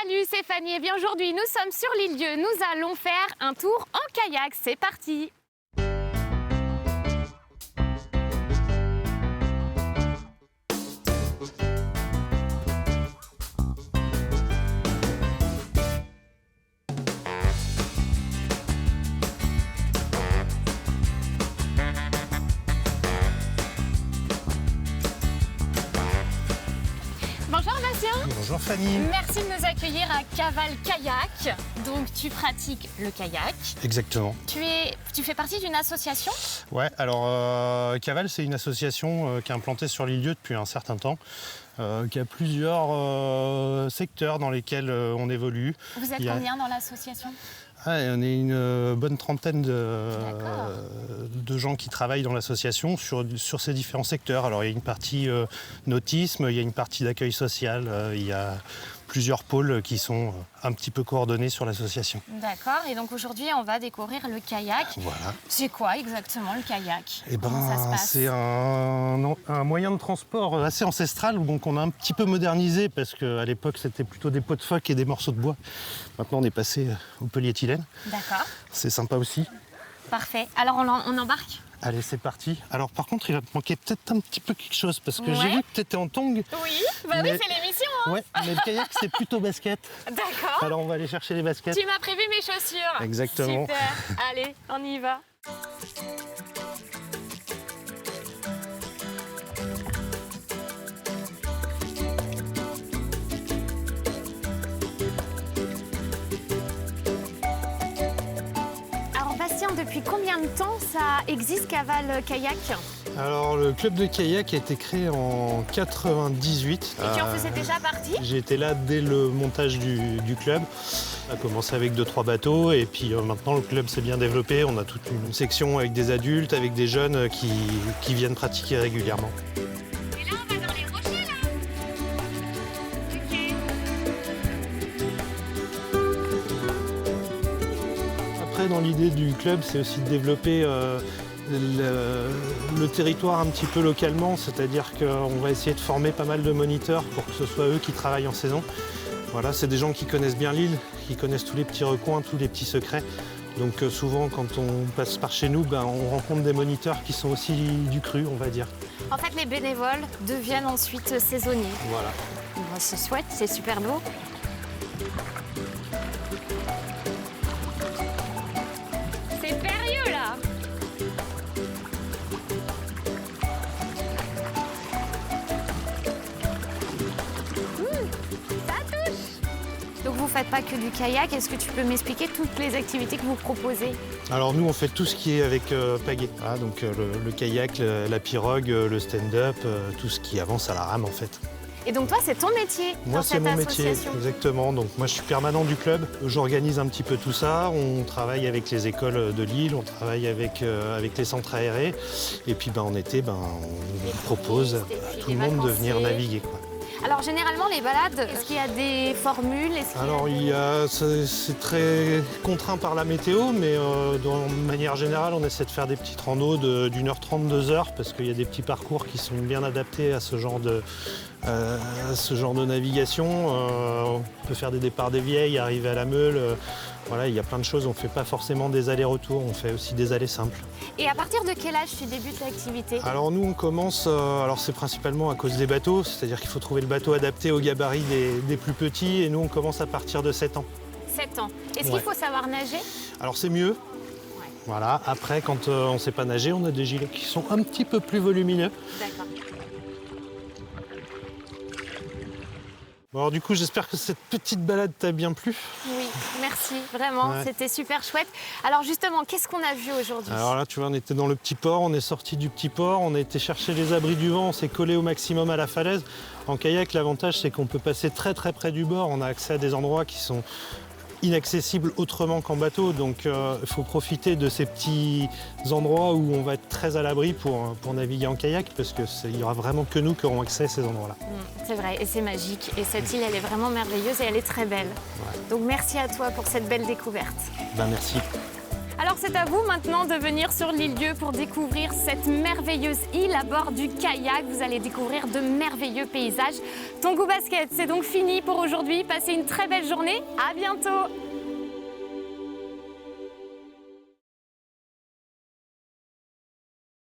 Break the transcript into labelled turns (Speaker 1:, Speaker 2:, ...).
Speaker 1: Salut, c'est Fanny et bien aujourd'hui nous sommes sur l'île Dieu. Nous allons faire un tour en kayak. C'est parti! Bonjour Bastien.
Speaker 2: Bonjour Fanny.
Speaker 1: Merci de nous accueillir à Caval Kayak. Donc tu pratiques le kayak.
Speaker 2: Exactement.
Speaker 1: Tu fais partie d'une association?
Speaker 2: Ouais, alors Caval, c'est une association qui est implantée sur l'île Dieu depuis un certain temps, qui a plusieurs secteurs dans lesquels on évolue.
Speaker 1: Vous êtes combien dans l'association?
Speaker 2: On est une bonne trentaine de gens qui travaillent dans l'association sur ces différents secteurs. Alors il y a une partie nautisme, il y a une partie d'accueil social, il y a plusieurs pôles qui sont un petit peu coordonnés sur l'association.
Speaker 1: D'accord, et donc aujourd'hui on va découvrir le kayak.
Speaker 2: Voilà.
Speaker 1: C'est quoi exactement le kayak?
Speaker 2: Eh ben,
Speaker 1: Comment ça se passe?
Speaker 2: c'est un moyen de transport assez ancestral, donc on a un petit peu modernisé parce qu'à l'époque c'était plutôt des pots de phoque et des morceaux de bois. Maintenant on est passé au polyéthylène. D'accord. C'est sympa aussi.
Speaker 1: Parfait. Alors on embarque?
Speaker 2: Allez, c'est parti. Alors par contre, il va te manquer peut-être un petit peu quelque chose parce que j'ai vu que tu étais en tongs.
Speaker 1: Oui, bah oui, c'est l'émission. Hein.
Speaker 2: Ouais, mais le kayak c'est plutôt basket.
Speaker 1: D'accord.
Speaker 2: Alors on va aller chercher les baskets.
Speaker 1: Tu m'as prévu mes chaussures.
Speaker 2: Exactement.
Speaker 1: Super. Allez, on y va. Alors Bastien, depuis combien de temps ça existe Caval Kayak?
Speaker 2: Alors le club de kayak a été créé en 98.
Speaker 1: Et tu en faisais déjà partie?
Speaker 2: J'ai été là dès le montage du club. On a commencé avec 2-3 bateaux et puis maintenant le club s'est bien développé. On a toute une section avec des adultes, avec des jeunes qui viennent pratiquer régulièrement.
Speaker 1: Et là on va dans les rochers là.
Speaker 2: Après dans l'idée du club c'est aussi de développer le territoire un petit peu localement, c'est-à-dire qu'on va essayer de former pas mal de moniteurs pour que ce soit eux qui travaillent en saison. Voilà, c'est des gens qui connaissent bien l'île, qui connaissent tous les petits recoins, tous les petits secrets. Donc souvent quand on passe par chez nous, on rencontre des moniteurs qui sont aussi du cru, on va dire.
Speaker 1: En fait les bénévoles deviennent ensuite saisonniers.
Speaker 2: Voilà.
Speaker 1: Bon, c'est chouette, c'est super beau. C'est périlleux là. Ça touche. Donc vous faites pas que du kayak, est-ce que tu peux m'expliquer toutes les activités que vous proposez?
Speaker 2: Alors nous on fait tout ce qui est avec pagaie, voilà, donc le kayak, la pirogue, le stand-up, tout ce qui avance à la rame en fait.
Speaker 1: Et donc toi c'est ton métier
Speaker 2: Moi
Speaker 1: dans
Speaker 2: c'est
Speaker 1: cette
Speaker 2: mon métier,
Speaker 1: association?
Speaker 2: exactement. Donc moi je suis permanent du club, j'organise un petit peu tout ça, on travaille avec les écoles de l'île, on travaille avec les centres aérés et puis en été on propose à tout le monde de venir naviguer, quoi.
Speaker 1: Alors généralement les balades, est-ce qu'il y a des formules?
Speaker 2: Alors c'est très contraint par la météo, mais de manière générale on essaie de faire des petites randos d'1h30, 2h parce qu'il y a des petits parcours qui sont bien adaptés à ce genre de navigation. On peut faire des départs des Vieilles, arriver à la Meule. Voilà, il y a plein de choses. On ne fait pas forcément des allers-retours, on fait aussi des allers simples.
Speaker 1: Et à partir de quel âge tu débutes l'activité?
Speaker 2: Alors nous on commence, alors c'est principalement à cause des bateaux, c'est-à-dire qu'il faut trouver le bateau adapté au gabarit des plus petits et nous on commence à partir de 7 ans.
Speaker 1: 7 ans. Est-ce qu'il faut savoir nager?
Speaker 2: Alors c'est mieux.
Speaker 1: Ouais.
Speaker 2: Voilà, après quand on ne sait pas nager, on a des gilets qui sont un petit peu plus volumineux.
Speaker 1: D'accord.
Speaker 2: Bon, alors du coup j'espère que cette petite balade t'a bien plu.
Speaker 1: Oui, merci, vraiment, c'était super chouette. Alors justement, qu'est-ce qu'on a vu aujourd'hui?
Speaker 2: Alors là tu vois, on était dans le petit port, on est sorti du petit port, on a été chercher les abris du vent, on s'est collé au maximum à la falaise. En kayak, l'avantage c'est qu'on peut passer très très près du bord, on a accès à des endroits qui sont inaccessible autrement qu'en bateau, donc il faut profiter de ces petits endroits où on va être très à l'abri pour naviguer en kayak parce qu'il n'y aura vraiment que nous qui aurons accès à ces endroits-là.
Speaker 1: C'est vrai, et c'est magique, et cette île elle est vraiment merveilleuse et elle est très belle.
Speaker 2: Ouais.
Speaker 1: Donc merci à toi pour cette belle découverte.
Speaker 2: Ben merci.
Speaker 1: Alors c'est à vous maintenant de venir sur l'île-Dieu pour découvrir cette merveilleuse île à bord du kayak. Vous allez découvrir de merveilleux paysages. Tongo Basket, c'est donc fini pour aujourd'hui. Passez une très belle journée. À bientôt.